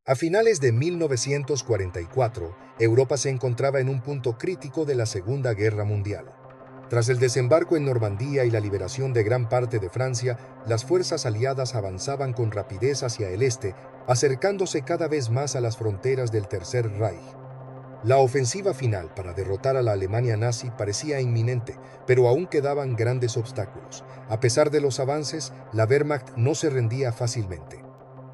A finales de 1944, Europa se encontraba en un punto crítico de la Segunda Guerra Mundial. Tras el desembarco en Normandía y la liberación de gran parte de Francia, las fuerzas aliadas avanzaban con rapidez hacia el este, acercándose cada vez más a las fronteras del Tercer Reich. La ofensiva final para derrotar a la Alemania nazi parecía inminente, pero aún quedaban grandes obstáculos. A pesar de los avances, la Wehrmacht no se rendía fácilmente.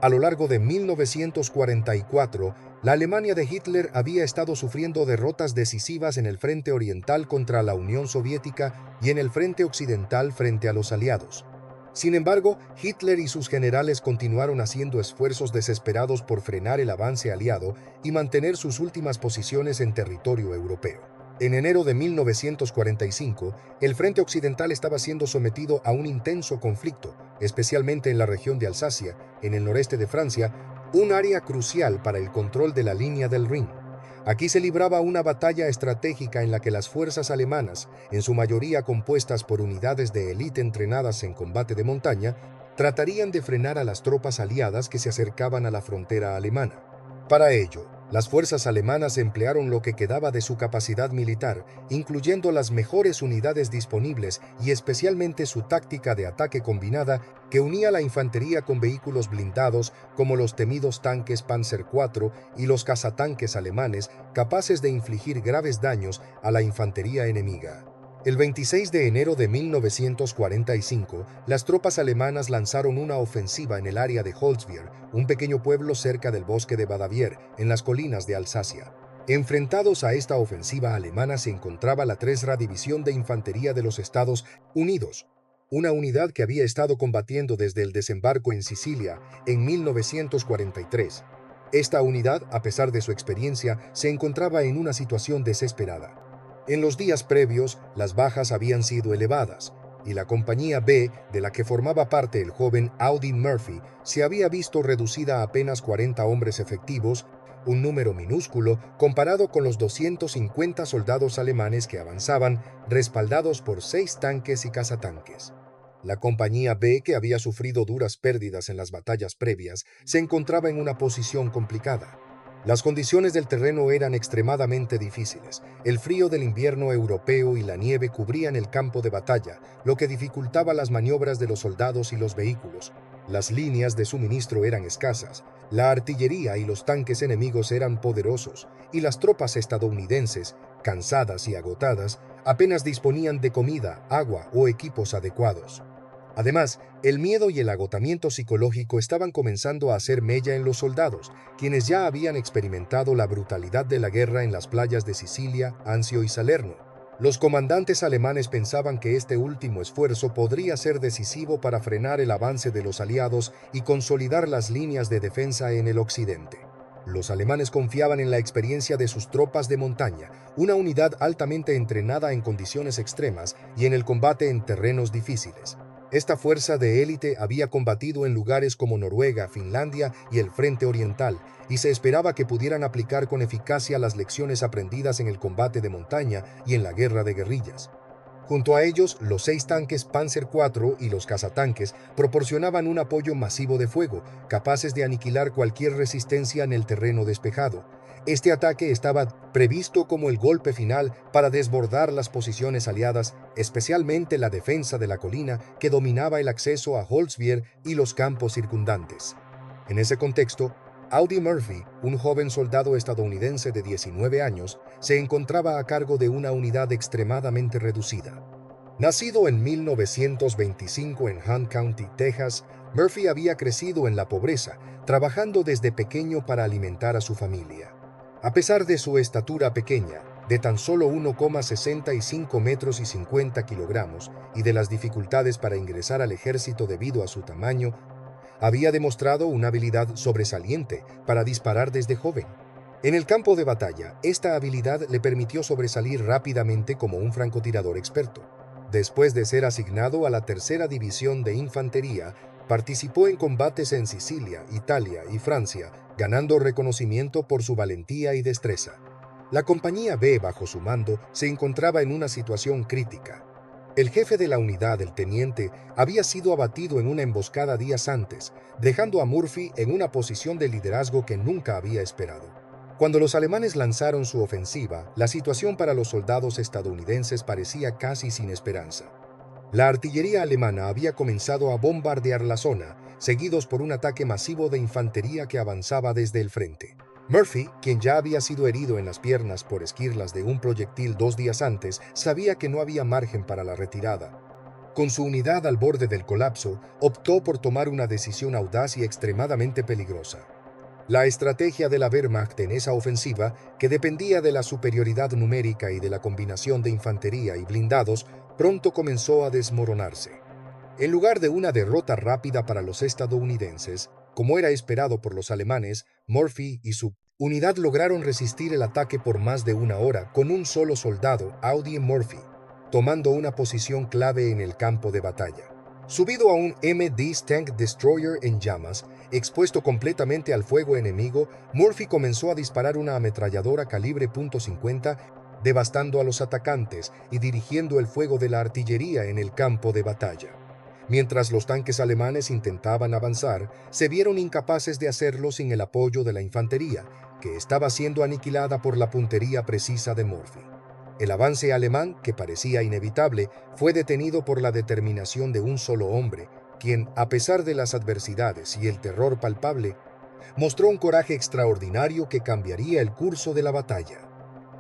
A lo largo de 1944, la Alemania de Hitler había estado sufriendo derrotas decisivas en el frente oriental contra la Unión Soviética y en el frente occidental frente a los aliados. Sin embargo, Hitler y sus generales continuaron haciendo esfuerzos desesperados por frenar el avance aliado y mantener sus últimas posiciones en territorio europeo. En enero de 1945, el frente occidental estaba siendo sometido a un intenso conflicto, especialmente en la región de Alsacia, en el noreste de Francia, un área crucial para el control de la línea del Rin. Aquí se libraba una batalla estratégica en la que las fuerzas alemanas, en su mayoría compuestas por unidades de élite entrenadas en combate de montaña, tratarían de frenar a las tropas aliadas que se acercaban a la frontera alemana. Para ello, las fuerzas alemanas emplearon lo que quedaba de su capacidad militar, incluyendo las mejores unidades disponibles y especialmente su táctica de ataque combinada que unía la infantería con vehículos blindados como los temidos tanques Panzer IV y los cazatanques alemanes capaces de infligir graves daños a la infantería enemiga. El 26 de enero de 1945, las tropas alemanas lanzaron una ofensiva en el área de Holzwihr, un pequeño pueblo cerca del bosque de Badavier, en las colinas de Alsacia. Enfrentados a esta ofensiva alemana se encontraba la 3 División de Infantería de los Estados Unidos, una unidad que había estado combatiendo desde el desembarco en Sicilia en 1943. Esta unidad, a pesar de su experiencia, se encontraba en una situación desesperada. En los días previos, las bajas habían sido elevadas, y la compañía B, de la que formaba parte el joven Audie Murphy, se había visto reducida a apenas 40 hombres efectivos, un número minúsculo comparado con los 250 soldados alemanes que avanzaban, respaldados por 6 tanques y cazatanques. La compañía B, que había sufrido duras pérdidas en las batallas previas, se encontraba en una posición complicada. Las condiciones del terreno eran extremadamente difíciles. El frío del invierno europeo y la nieve cubrían el campo de batalla, lo que dificultaba las maniobras de los soldados y los vehículos. Las líneas de suministro eran escasas, la artillería y los tanques enemigos eran poderosos, y las tropas estadounidenses, cansadas y agotadas, apenas disponían de comida, agua o equipos adecuados. Además, el miedo y el agotamiento psicológico estaban comenzando a hacer mella en los soldados, quienes ya habían experimentado la brutalidad de la guerra en las playas de Sicilia, Anzio y Salerno. Los comandantes alemanes pensaban que este último esfuerzo podría ser decisivo para frenar el avance de los aliados y consolidar las líneas de defensa en el occidente. Los alemanes confiaban en la experiencia de sus tropas de montaña, una unidad altamente entrenada en condiciones extremas y en el combate en terrenos difíciles. Esta fuerza de élite había combatido en lugares como Noruega, Finlandia y el Frente Oriental, y se esperaba que pudieran aplicar con eficacia las lecciones aprendidas en el combate de montaña y en la guerra de guerrillas. Junto a ellos, los 6 tanques Panzer IV y los cazatanques proporcionaban un apoyo masivo de fuego, capaces de aniquilar cualquier resistencia en el terreno despejado. Este ataque estaba previsto como el golpe final para desbordar las posiciones aliadas, especialmente la defensa de la colina que dominaba el acceso a Holzwihr y los campos circundantes. En ese contexto, Audie Murphy, un joven soldado estadounidense de 19 años, se encontraba a cargo de una unidad extremadamente reducida. Nacido en 1925 en Hunt County, Texas, Murphy había crecido en la pobreza, trabajando desde pequeño para alimentar a su familia. A pesar de su estatura pequeña, de tan solo 1,65 metros y 50 kilogramos, y de las dificultades para ingresar al ejército debido a su tamaño, había demostrado una habilidad sobresaliente para disparar desde joven. En el campo de batalla, esta habilidad le permitió sobresalir rápidamente como un francotirador experto. Después de ser asignado a la tercera división de infantería, participó en combates en Sicilia, Italia y Francia, ganando reconocimiento por su valentía y destreza. La compañía B bajo su mando se encontraba en una situación crítica. El jefe de la unidad, el teniente, había sido abatido en una emboscada días antes, dejando a Murphy en una posición de liderazgo que nunca había esperado. Cuando los alemanes lanzaron su ofensiva, la situación para los soldados estadounidenses parecía casi sin esperanza. La artillería alemana había comenzado a bombardear la zona, seguidos por un ataque masivo de infantería que avanzaba desde el frente. Murphy, quien ya había sido herido en las piernas por esquirlas de un proyectil 2 días antes, sabía que no había margen para la retirada. Con su unidad al borde del colapso, optó por tomar una decisión audaz y extremadamente peligrosa. La estrategia de la Wehrmacht en esa ofensiva, que dependía de la superioridad numérica y de la combinación de infantería y blindados, pronto comenzó a desmoronarse. En lugar de una derrota rápida para los estadounidenses, como era esperado por los alemanes, Murphy y su unidad lograron resistir el ataque por más de una hora con un solo soldado, Audie Murphy, tomando una posición clave en el campo de batalla. Subido a un MD Tank Destroyer en llamas, expuesto completamente al fuego enemigo, Murphy comenzó a disparar una ametralladora calibre .50, devastando a los atacantes y dirigiendo el fuego de la artillería en el campo de batalla. Mientras los tanques alemanes intentaban avanzar, se vieron incapaces de hacerlo sin el apoyo de la infantería, que estaba siendo aniquilada por la puntería precisa de Murphy. El avance alemán, que parecía inevitable, fue detenido por la determinación de un solo hombre, quien, a pesar de las adversidades y el terror palpable, mostró un coraje extraordinario que cambiaría el curso de la batalla.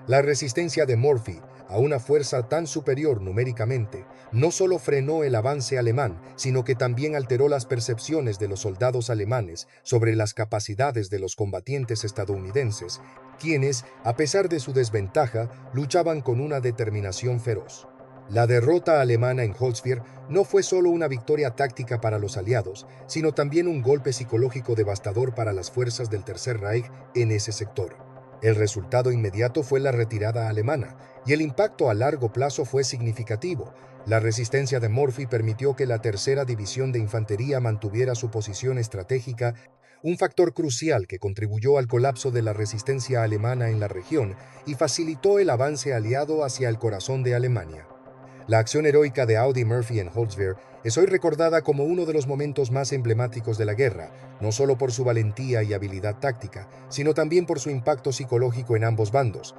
La resistencia de Murphy a una fuerza tan superior numéricamente no solo frenó el avance alemán, sino que también alteró las percepciones de los soldados alemanes sobre las capacidades de los combatientes estadounidenses, quienes, a pesar de su desventaja, luchaban con una determinación feroz. La derrota alemana en Holzwihr no fue solo una victoria táctica para los aliados, sino también un golpe psicológico devastador para las fuerzas del Tercer Reich en ese sector. El resultado inmediato fue la retirada alemana, y el impacto a largo plazo fue significativo. La resistencia de Murphy permitió que la Tercera División de Infantería mantuviera su posición estratégica, un factor crucial que contribuyó al colapso de la resistencia alemana en la región y facilitó el avance aliado hacia el corazón de Alemania. La acción heroica de Audie Murphy en Holzwihr es hoy recordada como uno de los momentos más emblemáticos de la guerra, no solo por su valentía y habilidad táctica, sino también por su impacto psicológico en ambos bandos.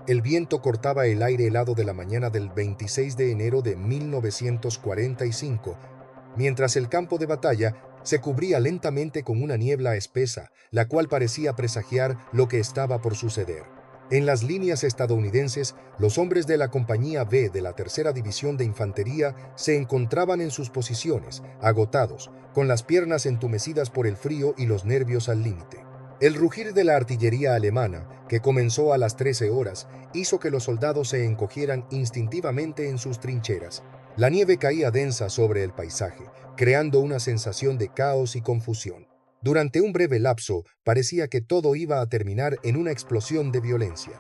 El viento cortaba el aire helado de la mañana del 26 de enero de 1945, mientras el campo de batalla se cubría lentamente con una niebla espesa, la cual parecía presagiar lo que estaba por suceder. En las líneas estadounidenses, los hombres de la Compañía B de la Tercera División de Infantería se encontraban en sus posiciones, agotados, con las piernas entumecidas por el frío y los nervios al límite. El rugir de la artillería alemana, que comenzó a las 13 horas, hizo que los soldados se encogieran instintivamente en sus trincheras. La nieve caía densa sobre el paisaje, creando una sensación de caos y confusión. Durante un breve lapso, parecía que todo iba a terminar en una explosión de violencia.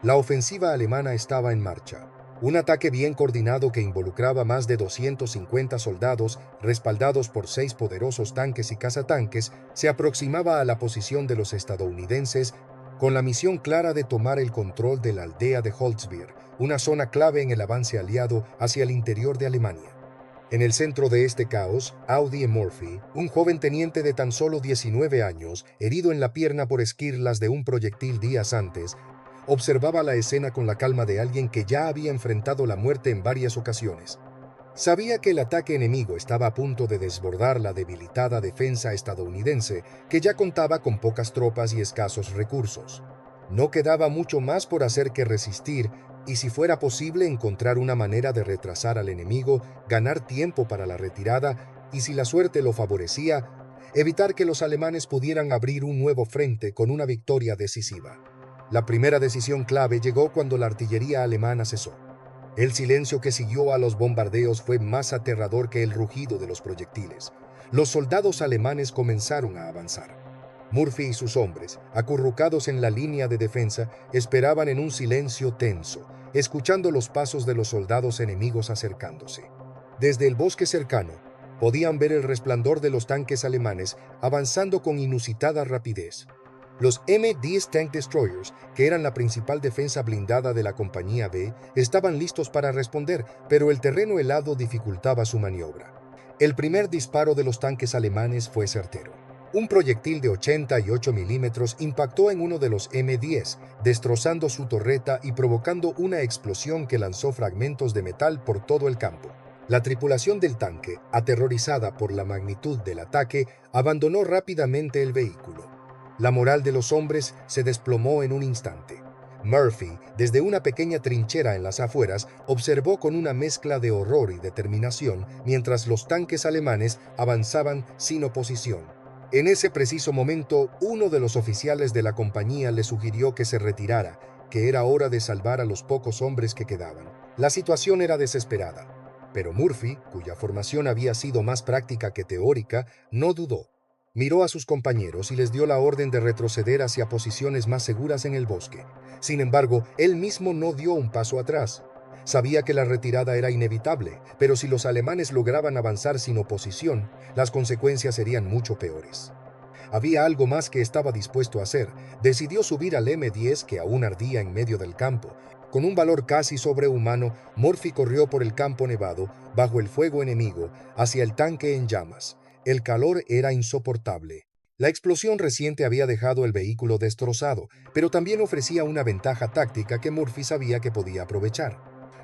La ofensiva alemana estaba en marcha. Un ataque bien coordinado que involucraba más de 250 soldados, respaldados por 6 poderosos tanques y cazatanques, se aproximaba a la posición de los estadounidenses con la misión clara de tomar el control de la aldea de Holzwihr, una zona clave en el avance aliado hacia el interior de Alemania. En el centro de este caos, Audie Murphy, un joven teniente de tan solo 19 años, herido en la pierna por esquirlas de un proyectil días antes, observaba la escena con la calma de alguien que ya había enfrentado la muerte en varias ocasiones. Sabía que el ataque enemigo estaba a punto de desbordar la debilitada defensa estadounidense, que ya contaba con pocas tropas y escasos recursos. No quedaba mucho más por hacer que resistir y, si fuera posible, encontrar una manera de retrasar al enemigo, ganar tiempo para la retirada y, si la suerte lo favorecía, evitar que los alemanes pudieran abrir un nuevo frente con una victoria decisiva. La primera decisión clave llegó cuando la artillería alemana cesó. El silencio que siguió a los bombardeos fue más aterrador que el rugido de los proyectiles. Los soldados alemanes comenzaron a avanzar. Murphy y sus hombres, acurrucados en la línea de defensa, esperaban en un silencio tenso, escuchando los pasos de los soldados enemigos acercándose. Desde el bosque cercano, podían ver el resplandor de los tanques alemanes avanzando con inusitada rapidez. Los M-10 Tank Destroyers, que eran la principal defensa blindada de la Compañía B, estaban listos para responder, pero el terreno helado dificultaba su maniobra. El primer disparo de los tanques alemanes fue certero. Un proyectil de 88 milímetros impactó en uno de los M-10, destrozando su torreta y provocando una explosión que lanzó fragmentos de metal por todo el campo. La tripulación del tanque, aterrorizada por la magnitud del ataque, abandonó rápidamente el vehículo. La moral de los hombres se desplomó en un instante. Murphy, desde una pequeña trinchera en las afueras, observó con una mezcla de horror y determinación mientras los tanques alemanes avanzaban sin oposición. En ese preciso momento, uno de los oficiales de la compañía le sugirió que se retirara, que era hora de salvar a los pocos hombres que quedaban. La situación era desesperada, pero Murphy, cuya formación había sido más práctica que teórica, no dudó. Miró a sus compañeros y les dio la orden de retroceder hacia posiciones más seguras en el bosque. Sin embargo, él mismo no dio un paso atrás. Sabía que la retirada era inevitable, pero si los alemanes lograban avanzar sin oposición, las consecuencias serían mucho peores. Había algo más que estaba dispuesto a hacer. Decidió subir al M-10 que aún ardía en medio del campo. Con un valor casi sobrehumano, Murphy corrió por el campo nevado, bajo el fuego enemigo, hacia el tanque en llamas. El calor era insoportable. La explosión reciente había dejado el vehículo destrozado, pero también ofrecía una ventaja táctica que Murphy sabía que podía aprovechar.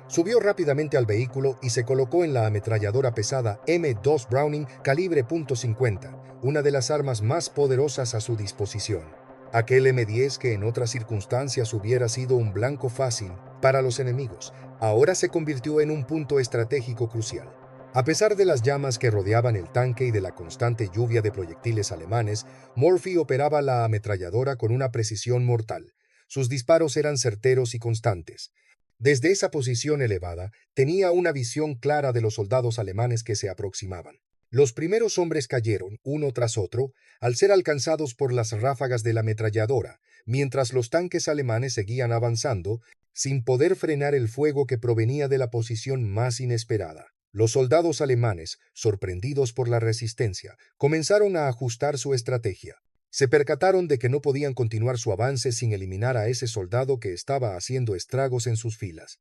Subió rápidamente al vehículo y se colocó en la ametralladora pesada M2 Browning calibre .50, una de las armas más poderosas a su disposición. Aquel M10 que en otras circunstancias hubiera sido un blanco fácil para los enemigos, ahora se convirtió en un punto estratégico crucial. A pesar de las llamas que rodeaban el tanque y de la constante lluvia de proyectiles alemanes, Murphy operaba la ametralladora con una precisión mortal. Sus disparos eran certeros y constantes. Desde esa posición elevada, tenía una visión clara de los soldados alemanes que se aproximaban. Los primeros hombres cayeron, uno tras otro, al ser alcanzados por las ráfagas de la ametralladora, mientras los tanques alemanes seguían avanzando, sin poder frenar el fuego que provenía de la posición más inesperada. Los soldados alemanes, sorprendidos por la resistencia, comenzaron a ajustar su estrategia. Se percataron de que no podían continuar su avance sin eliminar a ese soldado que estaba haciendo estragos en sus filas.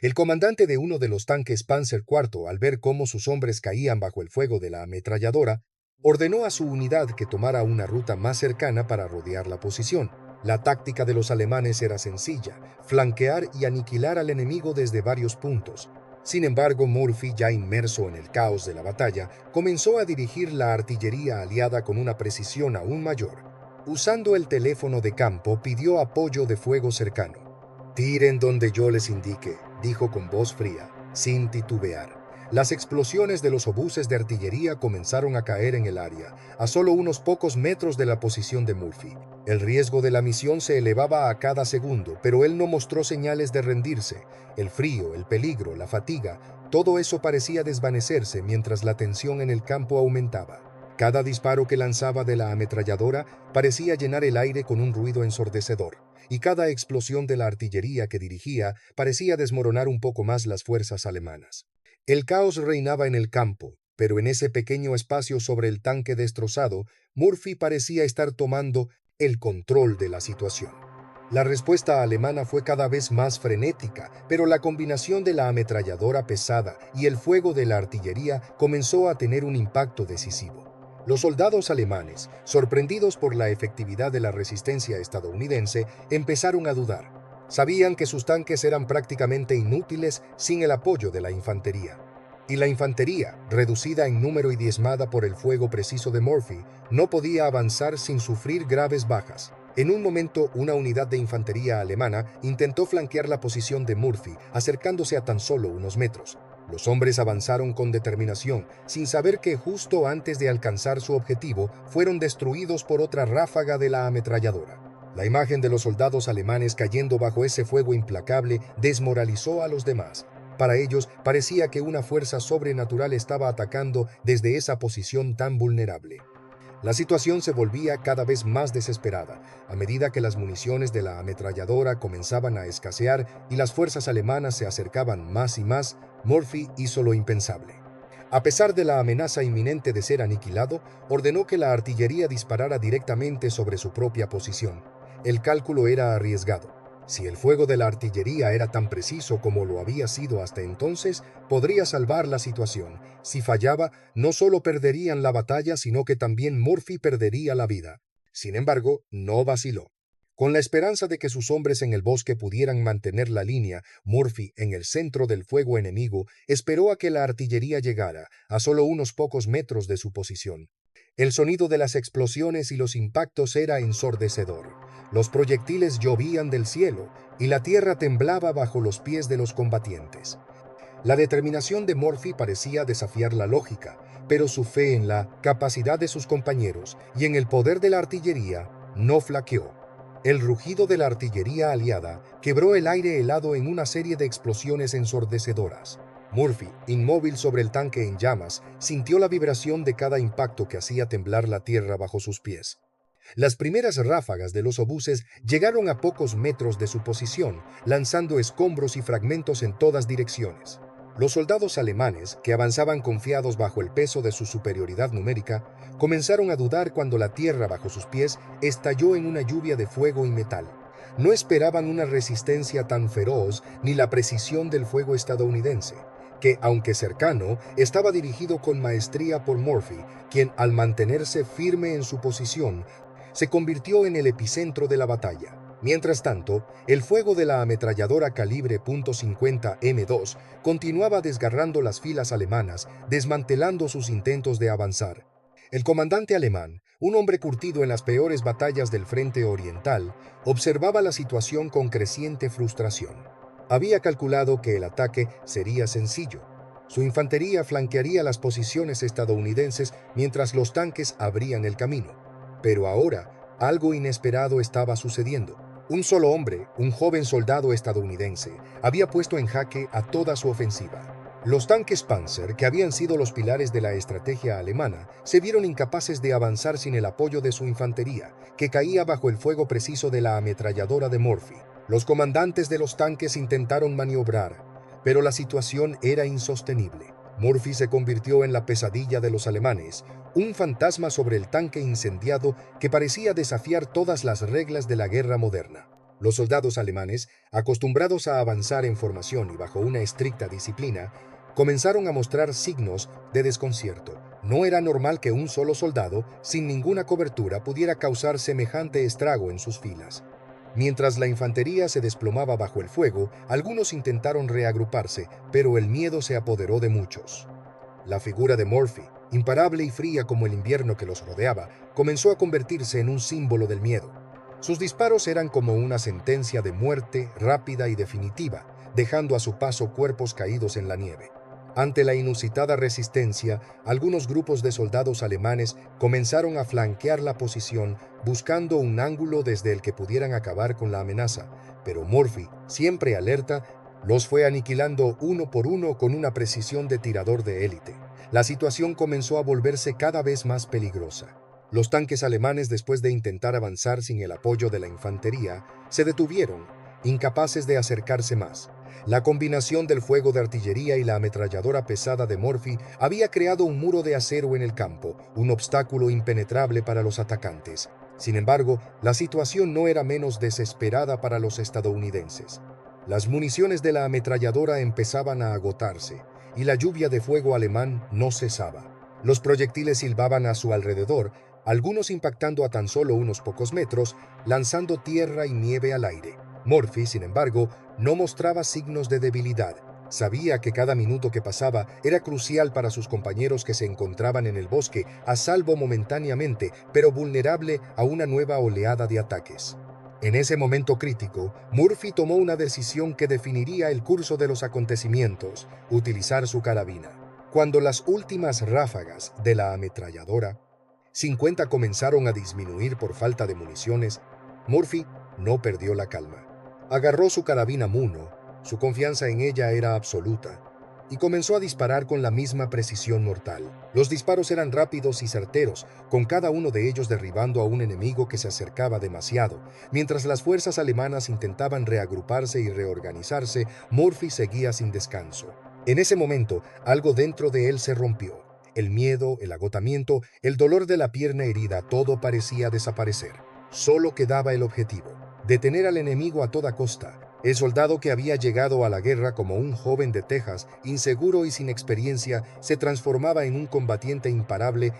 El comandante de uno de los tanques Panzer IV, al ver cómo sus hombres caían bajo el fuego de la ametralladora, ordenó a su unidad que tomara una ruta más cercana para rodear la posición. La táctica de los alemanes era sencilla: flanquear y aniquilar al enemigo desde varios puntos. Sin embargo, Murphy, ya inmerso en el caos de la batalla, comenzó a dirigir la artillería aliada con una precisión aún mayor. Usando el teléfono de campo, pidió apoyo de fuego cercano. «Tiren donde yo les indique», dijo con voz fría, sin titubear. Las explosiones de los obuses de artillería comenzaron a caer en el área, a solo unos pocos metros de la posición de Murphy. El riesgo de la misión se elevaba a cada segundo, pero él no mostró señales de rendirse. El frío, el peligro, la fatiga, todo eso parecía desvanecerse mientras la tensión en el campo aumentaba. Cada disparo que lanzaba de la ametralladora parecía llenar el aire con un ruido ensordecedor, y cada explosión de la artillería que dirigía parecía desmoronar un poco más las fuerzas alemanas. El caos reinaba en el campo, pero en ese pequeño espacio sobre el tanque destrozado, Murphy parecía estar tomando el control de la situación. La respuesta alemana fue cada vez más frenética, pero la combinación de la ametralladora pesada y el fuego de la artillería comenzó a tener un impacto decisivo. Los soldados alemanes, sorprendidos por la efectividad de la resistencia estadounidense, empezaron a dudar. Sabían que sus tanques eran prácticamente inútiles sin el apoyo de la infantería. Y la infantería, reducida en número y diezmada por el fuego preciso de Murphy, no podía avanzar sin sufrir graves bajas. En un momento, una unidad de infantería alemana intentó flanquear la posición de Murphy, acercándose a tan solo unos metros. Los hombres avanzaron con determinación, sin saber que justo antes de alcanzar su objetivo, fueron destruidos por otra ráfaga de la ametralladora. La imagen de los soldados alemanes cayendo bajo ese fuego implacable desmoralizó a los demás. Para ellos parecía que una fuerza sobrenatural estaba atacando desde esa posición tan vulnerable. La situación se volvía cada vez más desesperada. A medida que las municiones de la ametralladora comenzaban a escasear y las fuerzas alemanas se acercaban más y más, Murphy hizo lo impensable. A pesar de la amenaza inminente de ser aniquilado, ordenó que la artillería disparara directamente sobre su propia posición. El cálculo era arriesgado. Si el fuego de la artillería era tan preciso como lo había sido hasta entonces, podría salvar la situación. Si fallaba, no solo perderían la batalla, sino que también Murphy perdería la vida. Sin embargo, no vaciló. Con la esperanza de que sus hombres en el bosque pudieran mantener la línea, Murphy, en el centro del fuego enemigo, esperó a que la artillería llegara, a solo unos pocos metros de su posición. El sonido de las explosiones y los impactos era ensordecedor. Los proyectiles llovían del cielo y la tierra temblaba bajo los pies de los combatientes. La determinación de Murphy parecía desafiar la lógica, pero su fe en la capacidad de sus compañeros y en el poder de la artillería no flaqueó. El rugido de la artillería aliada quebró el aire helado en una serie de explosiones ensordecedoras. Murphy, inmóvil sobre el tanque en llamas, sintió la vibración de cada impacto que hacía temblar la tierra bajo sus pies. Las primeras ráfagas de los obuses llegaron a pocos metros de su posición, lanzando escombros y fragmentos en todas direcciones. Los soldados alemanes, que avanzaban confiados bajo el peso de su superioridad numérica, comenzaron a dudar cuando la tierra bajo sus pies estalló en una lluvia de fuego y metal. No esperaban una resistencia tan feroz ni la precisión del fuego estadounidense, que, aunque cercano, estaba dirigido con maestría por Murphy, quien, al mantenerse firme en su posición, se convirtió en el epicentro de la batalla. Mientras tanto, el fuego de la ametralladora calibre .50 M2 continuaba desgarrando las filas alemanas, desmantelando sus intentos de avanzar. El comandante alemán, un hombre curtido en las peores batallas del frente oriental, observaba la situación con creciente frustración. Había calculado que el ataque sería sencillo. Su infantería flanquearía las posiciones estadounidenses mientras los tanques abrían el camino. Pero ahora, algo inesperado estaba sucediendo. Un solo hombre, un joven soldado estadounidense, había puesto en jaque a toda su ofensiva. Los tanques Panzer, que habían sido los pilares de la estrategia alemana, se vieron incapaces de avanzar sin el apoyo de su infantería, que caía bajo el fuego preciso de la ametralladora de Murphy. Los comandantes de los tanques intentaron maniobrar, pero la situación era insostenible. Murphy se convirtió en la pesadilla de los alemanes, un fantasma sobre el tanque incendiado que parecía desafiar todas las reglas de la guerra moderna. Los soldados alemanes, acostumbrados a avanzar en formación y bajo una estricta disciplina, comenzaron a mostrar signos de desconcierto. No era normal que un solo soldado, sin ninguna cobertura, pudiera causar semejante estrago en sus filas. Mientras la infantería se desplomaba bajo el fuego, algunos intentaron reagruparse, pero el miedo se apoderó de muchos. La figura de Murphy, imparable y fría como el invierno que los rodeaba, comenzó a convertirse en un símbolo del miedo. Sus disparos eran como una sentencia de muerte rápida y definitiva, dejando a su paso cuerpos caídos en la nieve. Ante la inusitada resistencia, algunos grupos de soldados alemanes comenzaron a flanquear la posición, buscando un ángulo desde el que pudieran acabar con la amenaza, pero Murphy, siempre alerta, los fue aniquilando uno por uno con una precisión de tirador de élite. La situación comenzó a volverse cada vez más peligrosa. Los tanques alemanes, después de intentar avanzar sin el apoyo de la infantería, se detuvieron, incapaces de acercarse más. La combinación del fuego de artillería y la ametralladora pesada de Murphy había creado un muro de acero en el campo, un obstáculo impenetrable para los atacantes. Sin embargo, la situación no era menos desesperada para los estadounidenses. Las municiones de la ametralladora empezaban a agotarse, y la lluvia de fuego alemán no cesaba. Los proyectiles silbaban a su alrededor, algunos impactando a tan solo unos pocos metros, lanzando tierra y nieve al aire. Murphy, sin embargo, no mostraba signos de debilidad. Sabía que cada minuto que pasaba era crucial para sus compañeros que se encontraban en el bosque, a salvo momentáneamente, pero vulnerable a una nueva oleada de ataques. En ese momento crítico, Murphy tomó una decisión que definiría el curso de los acontecimientos: utilizar su carabina. Cuando las últimas ráfagas de la ametralladora 50 comenzaron a disminuir por falta de municiones, Murphy no perdió la calma. Agarró su carabina Muno, su confianza en ella era absoluta, y comenzó a disparar con la misma precisión mortal. Los disparos eran rápidos y certeros, con cada uno de ellos derribando a un enemigo que se acercaba demasiado. Mientras las fuerzas alemanas intentaban reagruparse y reorganizarse, Murphy seguía sin descanso. En ese momento, algo dentro de él se rompió. El miedo, el agotamiento, el dolor de la pierna herida, todo parecía desaparecer. Solo quedaba el objetivo: detener al enemigo a toda costa. El soldado que había llegado a la guerra como un joven de Texas, inseguro y sin experiencia, se transformaba en un combatiente imparable,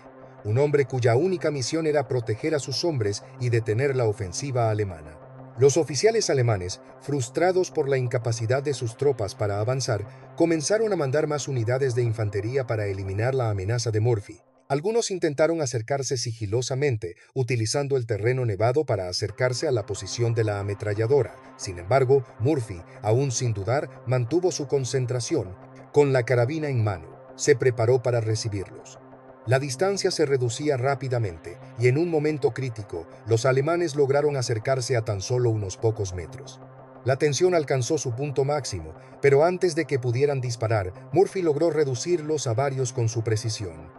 un hombre cuya única misión era proteger a sus hombres y detener la ofensiva alemana. Los oficiales alemanes, frustrados por la incapacidad de sus tropas para avanzar, comenzaron a mandar más unidades de infantería para eliminar la amenaza de Murphy. Algunos intentaron acercarse sigilosamente, utilizando el terreno nevado para acercarse a la posición de la ametralladora. Sin embargo, Murphy, aún sin dudar, mantuvo su concentración. Con la carabina en mano, se preparó para recibirlos. La distancia se reducía rápidamente y en un momento crítico, los alemanes lograron acercarse a tan solo unos pocos metros. La tensión alcanzó su punto máximo, pero antes de que pudieran disparar, Murphy logró reducirlos a varios con su precisión.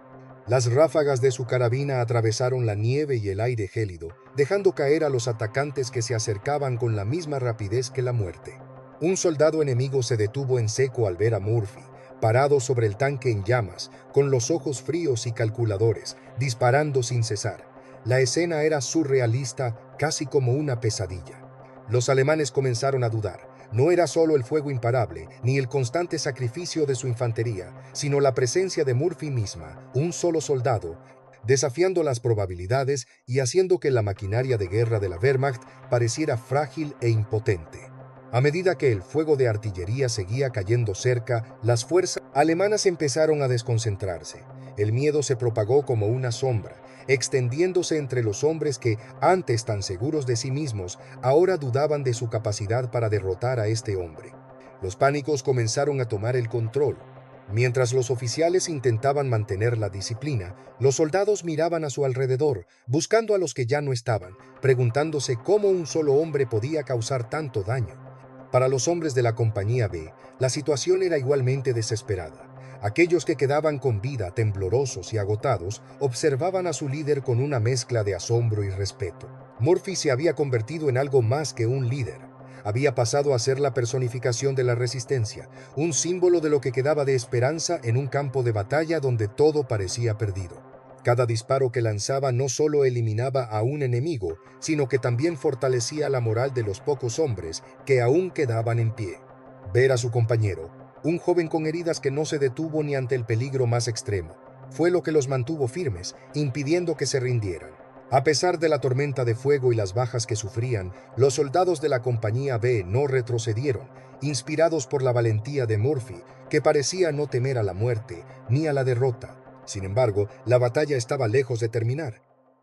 Las ráfagas de su carabina atravesaron la nieve y el aire gélido, dejando caer a los atacantes que se acercaban con la misma rapidez que la muerte. Un soldado enemigo se detuvo en seco al ver a Murphy, parado sobre el tanque en llamas, con los ojos fríos y calculadores, disparando sin cesar. La escena era surrealista, casi como una pesadilla. Los alemanes comenzaron a dudar. No era solo el fuego imparable, ni el constante sacrificio de su infantería, sino la presencia de Murphy misma, un solo soldado, desafiando las probabilidades y haciendo que la maquinaria de guerra de la Wehrmacht pareciera frágil e impotente. A medida que el fuego de artillería seguía cayendo cerca, las fuerzas alemanas empezaron a desconcentrarse. El miedo se propagó como una sombra, extendiéndose entre los hombres que, antes tan seguros de sí mismos, ahora dudaban de su capacidad para derrotar a este hombre. Los pánicos comenzaron a tomar el control. Mientras los oficiales intentaban mantener la disciplina, los soldados miraban a su alrededor, buscando a los que ya no estaban, preguntándose cómo un solo hombre podía causar tanto daño. Para los hombres de la Compañía B, la situación era igualmente desesperada. Aquellos que quedaban con vida, temblorosos y agotados, observaban a su líder con una mezcla de asombro y respeto. Murphy se había convertido en algo más que un líder. Había pasado a ser la personificación de la resistencia, un símbolo de lo que quedaba de esperanza en un campo de batalla donde todo parecía perdido. Cada disparo que lanzaba no solo eliminaba a un enemigo, sino que también fortalecía la moral de los pocos hombres que aún quedaban en pie. Ver a su compañero, un joven con heridas que no se detuvo ni ante el peligro más extremo, fue lo que los mantuvo firmes, impidiendo que se rindieran. A pesar de la tormenta de fuego y las bajas que sufrían, los soldados de la Compañía B no retrocedieron, inspirados por la valentía de Murphy, que parecía no temer a la muerte ni a la derrota. Sin embargo, la batalla estaba lejos de terminar.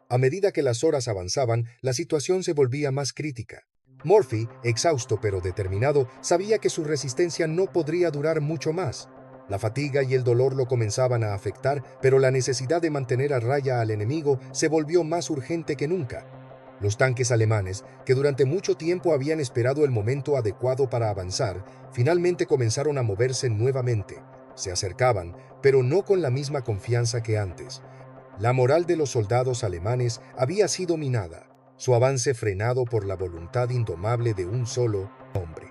A medida que las horas avanzaban, la situación se volvía más crítica. Murphy, exhausto pero determinado, sabía que su resistencia no podría durar mucho más. La fatiga y el dolor lo comenzaban a afectar, pero la necesidad de mantener a raya al enemigo se volvió más urgente que nunca. Los tanques alemanes, que durante mucho tiempo habían esperado el momento adecuado para avanzar, finalmente comenzaron a moverse nuevamente. Se acercaban, pero no con la misma confianza que antes. La moral de los soldados alemanes había sido minada, su avance frenado por la voluntad indomable de un solo hombre.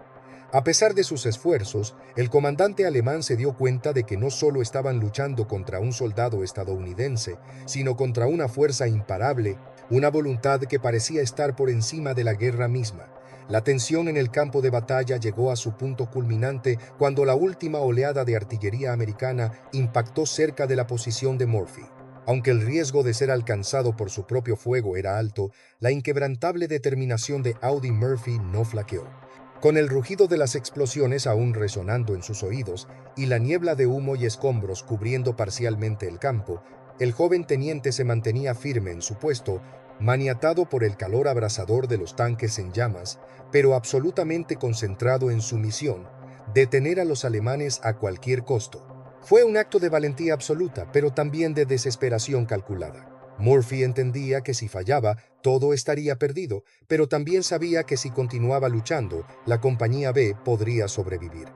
A pesar de sus esfuerzos, el comandante alemán se dio cuenta de que no solo estaban luchando contra un soldado estadounidense, sino contra una fuerza imparable, una voluntad que parecía estar por encima de la guerra misma. La tensión en el campo de batalla llegó a su punto culminante cuando la última oleada de artillería americana impactó cerca de la posición de Murphy. Aunque el riesgo de ser alcanzado por su propio fuego era alto, la inquebrantable determinación de Audie Murphy no flaqueó. Con el rugido de las explosiones aún resonando en sus oídos y la niebla de humo y escombros cubriendo parcialmente el campo, el joven teniente se mantenía firme en su puesto, maniatado por el calor abrasador de los tanques en llamas, pero absolutamente concentrado en su misión: detener a los alemanes a cualquier costo. Fue un acto de valentía absoluta, pero también de desesperación calculada. Murphy entendía que si fallaba, todo estaría perdido, pero también sabía que si continuaba luchando, la Compañía B podría sobrevivir.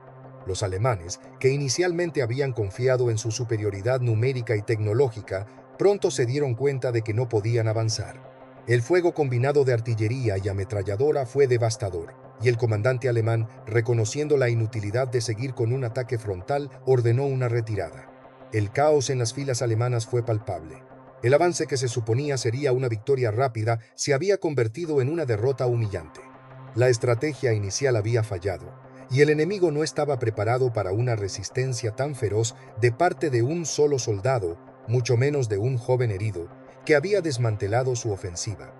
Los alemanes, que inicialmente habían confiado en su superioridad numérica y tecnológica, pronto se dieron cuenta de que no podían avanzar. El fuego combinado de artillería y ametralladora fue devastador, y el comandante alemán, reconociendo la inutilidad de seguir con un ataque frontal, ordenó una retirada. El caos en las filas alemanas fue palpable. El avance que se suponía sería una victoria rápida se había convertido en una derrota humillante. La estrategia inicial había fallado, y el enemigo no estaba preparado para una resistencia tan feroz de parte de un solo soldado, mucho menos de un joven herido, que había desmantelado su ofensiva.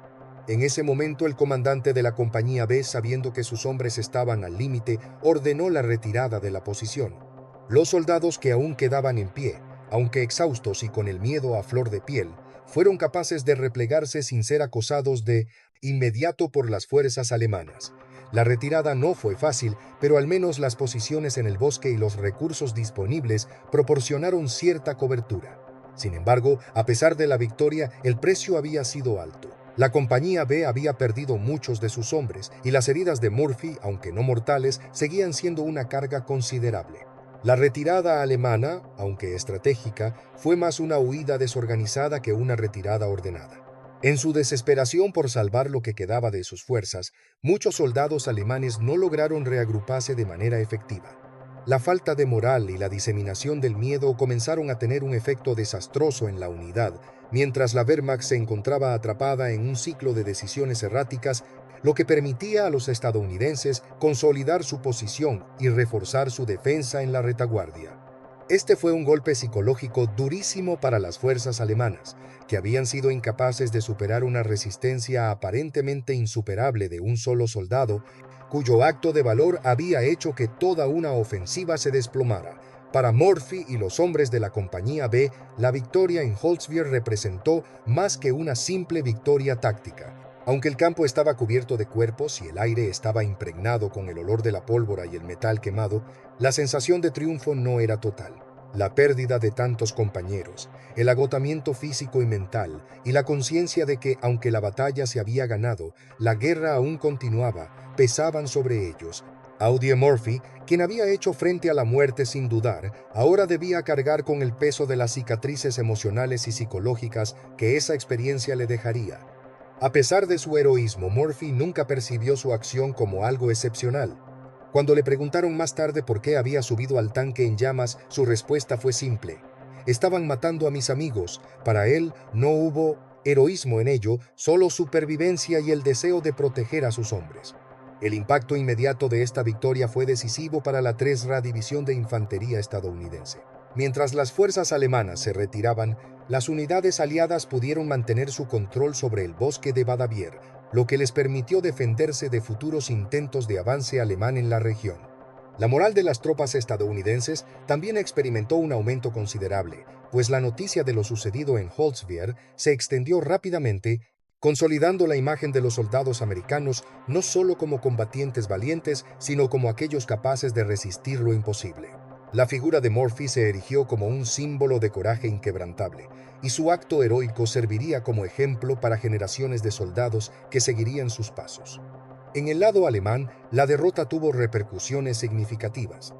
En ese momento el comandante de la compañía B, sabiendo que sus hombres estaban al límite, ordenó la retirada de la posición. Los soldados que aún quedaban en pie, aunque exhaustos y con el miedo a flor de piel, fueron capaces de replegarse sin ser acosados de inmediato por las fuerzas alemanas. La retirada no fue fácil, pero al menos las posiciones en el bosque y los recursos disponibles proporcionaron cierta cobertura. Sin embargo, a pesar de la victoria, el precio había sido alto. La compañía B había perdido muchos de sus hombres y las heridas de Murphy, aunque no mortales, seguían siendo una carga considerable. La retirada alemana, aunque estratégica, fue más una huida desorganizada que una retirada ordenada. En su desesperación por salvar lo que quedaba de sus fuerzas, muchos soldados alemanes no lograron reagruparse de manera efectiva. La falta de moral y la diseminación del miedo comenzaron a tener un efecto desastroso en la unidad, mientras la Wehrmacht se encontraba atrapada en un ciclo de decisiones erráticas, lo que permitía a los estadounidenses consolidar su posición y reforzar su defensa en la retaguardia. Este fue un golpe psicológico durísimo para las fuerzas alemanas, que habían sido incapaces de superar una resistencia aparentemente insuperable de un solo soldado, cuyo acto de valor había hecho que toda una ofensiva se desplomara. Para Murphy y los hombres de la Compañía B, la victoria en Holzwihr representó más que una simple victoria táctica. Aunque el campo estaba cubierto de cuerpos y el aire estaba impregnado con el olor de la pólvora y el metal quemado, la sensación de triunfo no era total. La pérdida de tantos compañeros, el agotamiento físico y mental, y la conciencia de que, aunque la batalla se había ganado, la guerra aún continuaba, pesaban sobre ellos. Audie Murphy, quien había hecho frente a la muerte sin dudar, ahora debía cargar con el peso de las cicatrices emocionales y psicológicas que esa experiencia le dejaría. A pesar de su heroísmo, Murphy nunca percibió su acción como algo excepcional. Cuando le preguntaron más tarde por qué había subido al tanque en llamas, su respuesta fue simple: estaban matando a mis amigos. Para él no hubo heroísmo en ello, solo supervivencia y el deseo de proteger a sus hombres. El impacto inmediato de esta victoria fue decisivo para la 3ª División de Infantería estadounidense. Mientras las fuerzas alemanas se retiraban, las unidades aliadas pudieron mantener su control sobre el bosque de Badavier, lo que les permitió defenderse de futuros intentos de avance alemán en la región. La moral de las tropas estadounidenses también experimentó un aumento considerable, pues la noticia de lo sucedido en Holzwihr se extendió rápidamente, consolidando la imagen de los soldados americanos no solo como combatientes valientes, sino como aquellos capaces de resistir lo imposible. La figura de Murphy se erigió como un símbolo de coraje inquebrantable, y su acto heroico serviría como ejemplo para generaciones de soldados que seguirían sus pasos. En el lado alemán, la derrota tuvo repercusiones significativas.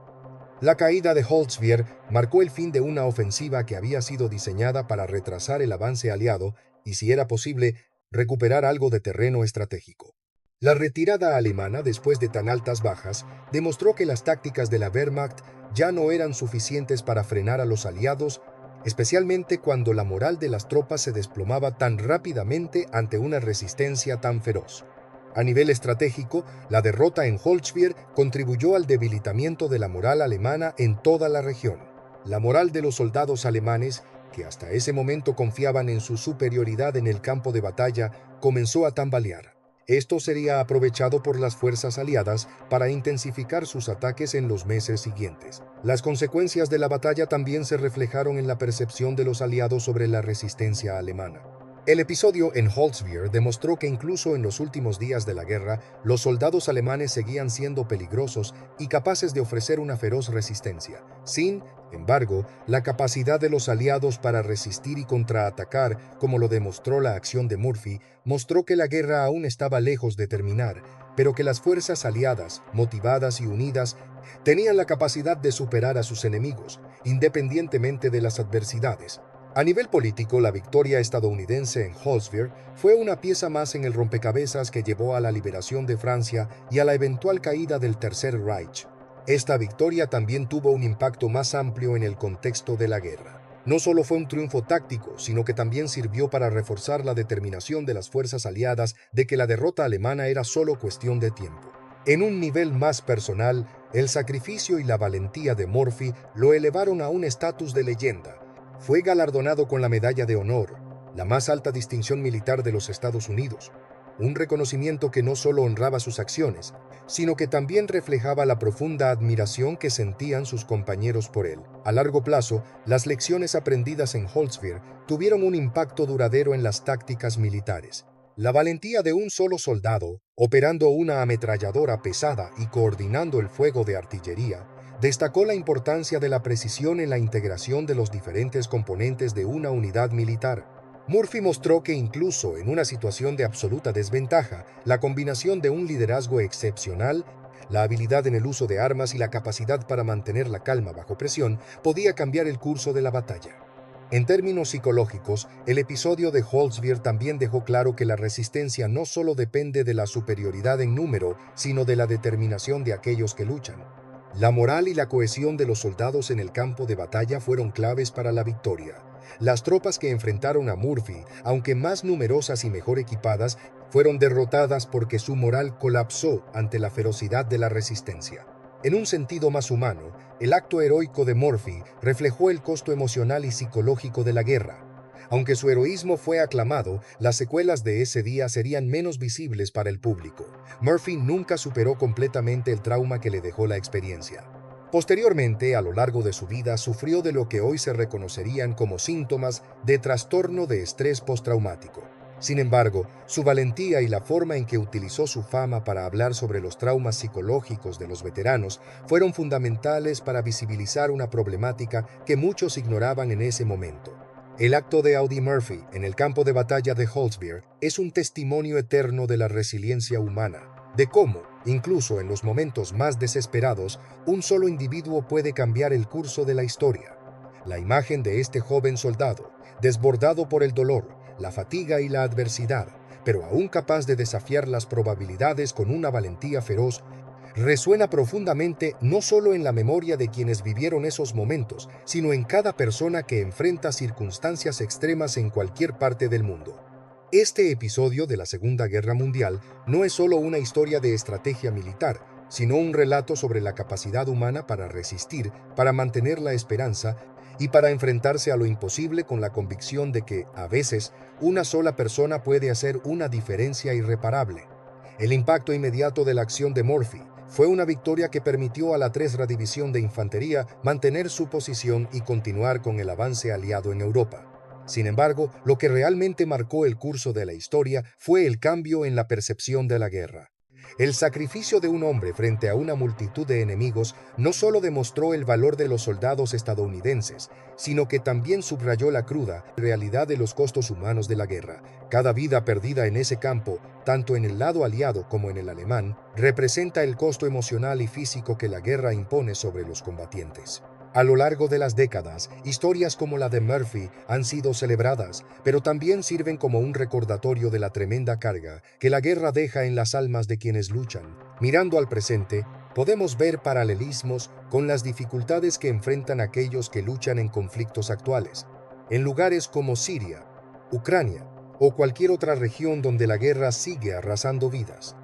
La caída de Holzwihr marcó el fin de una ofensiva que había sido diseñada para retrasar el avance aliado y, si era posible, recuperar algo de terreno estratégico. La retirada alemana, después de tan altas bajas, demostró que las tácticas de la Wehrmacht ya no eran suficientes para frenar a los aliados, especialmente cuando la moral de las tropas se desplomaba tan rápidamente ante una resistencia tan feroz. A nivel estratégico, la derrota en Holzwihr contribuyó al debilitamiento de la moral alemana en toda la región. La moral de los soldados alemanes, que hasta ese momento confiaban en su superioridad en el campo de batalla, comenzó a tambalear. Esto sería aprovechado por las fuerzas aliadas para intensificar sus ataques en los meses siguientes. Las consecuencias de la batalla también se reflejaron en la percepción de los aliados sobre la resistencia alemana. El episodio en Holzwihr demostró que incluso en los últimos días de la guerra, los soldados alemanes seguían siendo peligrosos y capaces de ofrecer una feroz resistencia. Sin embargo, la capacidad de los aliados para resistir y contraatacar, como lo demostró la acción de Murphy, mostró que la guerra aún estaba lejos de terminar, pero que las fuerzas aliadas, motivadas y unidas, tenían la capacidad de superar a sus enemigos, independientemente de las adversidades. A nivel político, la victoria estadounidense en Holzwir fue una pieza más en el rompecabezas que llevó a la liberación de Francia y a la eventual caída del Tercer Reich. Esta victoria también tuvo un impacto más amplio en el contexto de la guerra. No solo fue un triunfo táctico, sino que también sirvió para reforzar la determinación de las fuerzas aliadas de que la derrota alemana era solo cuestión de tiempo. En un nivel más personal, el sacrificio y la valentía de Murphy lo elevaron a un estatus de leyenda. Fue galardonado con la Medalla de Honor, la más alta distinción militar de los Estados Unidos, un reconocimiento que no solo honraba sus acciones, sino que también reflejaba la profunda admiración que sentían sus compañeros por él. A largo plazo, las lecciones aprendidas en Holzwir tuvieron un impacto duradero en las tácticas militares. La valentía de un solo soldado, operando una ametralladora pesada y coordinando el fuego de artillería, destacó la importancia de la precisión en la integración de los diferentes componentes de una unidad militar. Murphy mostró que incluso en una situación de absoluta desventaja, la combinación de un liderazgo excepcional, la habilidad en el uso de armas y la capacidad para mantener la calma bajo presión podía cambiar el curso de la batalla. En términos psicológicos, el episodio de Holzwir también dejó claro que la resistencia no solo depende de la superioridad en número, sino de la determinación de aquellos que luchan. La moral y la cohesión de los soldados en el campo de batalla fueron claves para la victoria. Las tropas que enfrentaron a Murphy, aunque más numerosas y mejor equipadas, fueron derrotadas porque su moral colapsó ante la ferocidad de la resistencia. En un sentido más humano, el acto heroico de Murphy reflejó el costo emocional y psicológico de la guerra. Aunque su heroísmo fue aclamado, las secuelas de ese día serían menos visibles para el público. Murphy nunca superó completamente el trauma que le dejó la experiencia. Posteriormente, a lo largo de su vida, sufrió de lo que hoy se reconocerían como síntomas de trastorno de estrés postraumático. Sin embargo, su valentía y la forma en que utilizó su fama para hablar sobre los traumas psicológicos de los veteranos fueron fundamentales para visibilizar una problemática que muchos ignoraban en ese momento. El acto de Audie Murphy en el campo de batalla de Holzwir es un testimonio eterno de la resiliencia humana, de cómo, incluso en los momentos más desesperados, un solo individuo puede cambiar el curso de la historia. La imagen de este joven soldado, desbordado por el dolor, la fatiga y la adversidad, pero aún capaz de desafiar las probabilidades con una valentía feroz, resuena profundamente no solo en la memoria de quienes vivieron esos momentos, sino en cada persona que enfrenta circunstancias extremas en cualquier parte del mundo. Este episodio de la Segunda Guerra Mundial no es solo una historia de estrategia militar, sino un relato sobre la capacidad humana para resistir, para mantener la esperanza y para enfrentarse a lo imposible con la convicción de que, a veces, una sola persona puede hacer una diferencia irreparable. El impacto inmediato de la acción de Murphy fue una victoria que permitió a la 3ª División de Infantería mantener su posición y continuar con el avance aliado en Europa. Sin embargo, lo que realmente marcó el curso de la historia fue el cambio en la percepción de la guerra. El sacrificio de un hombre frente a una multitud de enemigos no solo demostró el valor de los soldados estadounidenses, sino que también subrayó la cruda realidad de los costos humanos de la guerra. Cada vida perdida en ese campo, tanto en el lado aliado como en el alemán, representa el costo emocional y físico que la guerra impone sobre los combatientes. A lo largo de las décadas, historias como la de Murphy han sido celebradas, pero también sirven como un recordatorio de la tremenda carga que la guerra deja en las almas de quienes luchan. Mirando al presente, podemos ver paralelismos con las dificultades que enfrentan aquellos que luchan en conflictos actuales, en lugares como Siria, Ucrania o cualquier otra región donde la guerra sigue arrasando vidas.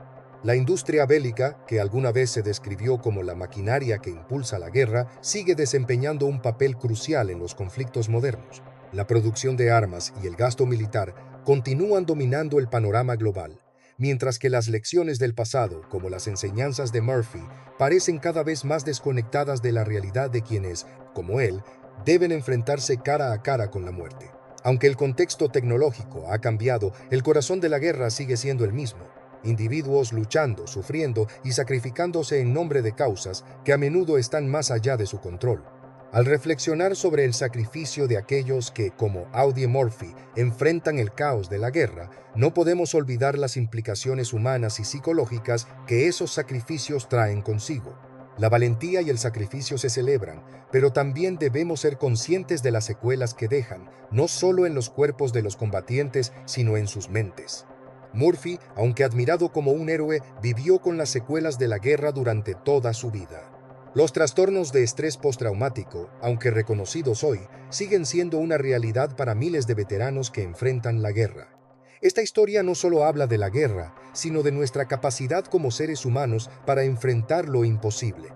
La industria bélica, que alguna vez se describió como la maquinaria que impulsa la guerra, sigue desempeñando un papel crucial en los conflictos modernos. La producción de armas y el gasto militar continúan dominando el panorama global, mientras que las lecciones del pasado, como las enseñanzas de Murphy, parecen cada vez más desconectadas de la realidad de quienes, como él, deben enfrentarse cara a cara con la muerte. Aunque el contexto tecnológico ha cambiado, el corazón de la guerra sigue siendo el mismo. Individuos luchando, sufriendo y sacrificándose en nombre de causas que a menudo están más allá de su control. Al reflexionar sobre el sacrificio de aquellos que, como Audie Murphy, enfrentan el caos de la guerra, no podemos olvidar las implicaciones humanas y psicológicas que esos sacrificios traen consigo. La valentía y el sacrificio se celebran, pero también debemos ser conscientes de las secuelas que dejan, no solo en los cuerpos de los combatientes, sino en sus mentes. Murphy, aunque admirado como un héroe, vivió con las secuelas de la guerra durante toda su vida. Los trastornos de estrés postraumático, aunque reconocidos hoy, siguen siendo una realidad para miles de veteranos que enfrentan la guerra. Esta historia no solo habla de la guerra, sino de nuestra capacidad como seres humanos para enfrentar lo imposible.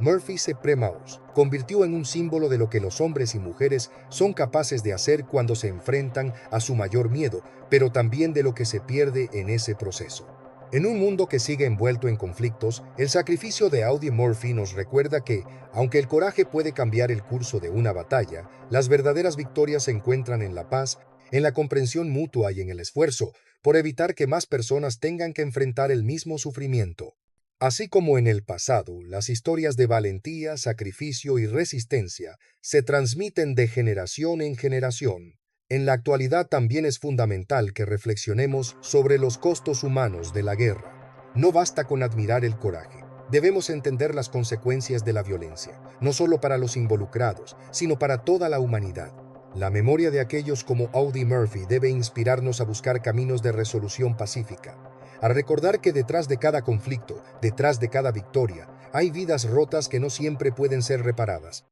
Murphy C. Premaus convirtió en un símbolo de lo que los hombres y mujeres son capaces de hacer cuando se enfrentan a su mayor miedo, pero también de lo que se pierde en ese proceso. En un mundo que sigue envuelto en conflictos, el sacrificio de Audie Murphy nos recuerda que, aunque el coraje puede cambiar el curso de una batalla, las verdaderas victorias se encuentran en la paz, en la comprensión mutua y en el esfuerzo por evitar que más personas tengan que enfrentar el mismo sufrimiento. Así como en el pasado, las historias de valentía, sacrificio y resistencia se transmiten de generación en generación. En la actualidad también es fundamental que reflexionemos sobre los costos humanos de la guerra. No basta con admirar el coraje. Debemos entender las consecuencias de la violencia, no solo para los involucrados, sino para toda la humanidad. La memoria de aquellos como Audie Murphy debe inspirarnos a buscar caminos de resolución pacífica, a recordar que detrás de cada conflicto, detrás de cada victoria, hay vidas rotas que no siempre pueden ser reparadas.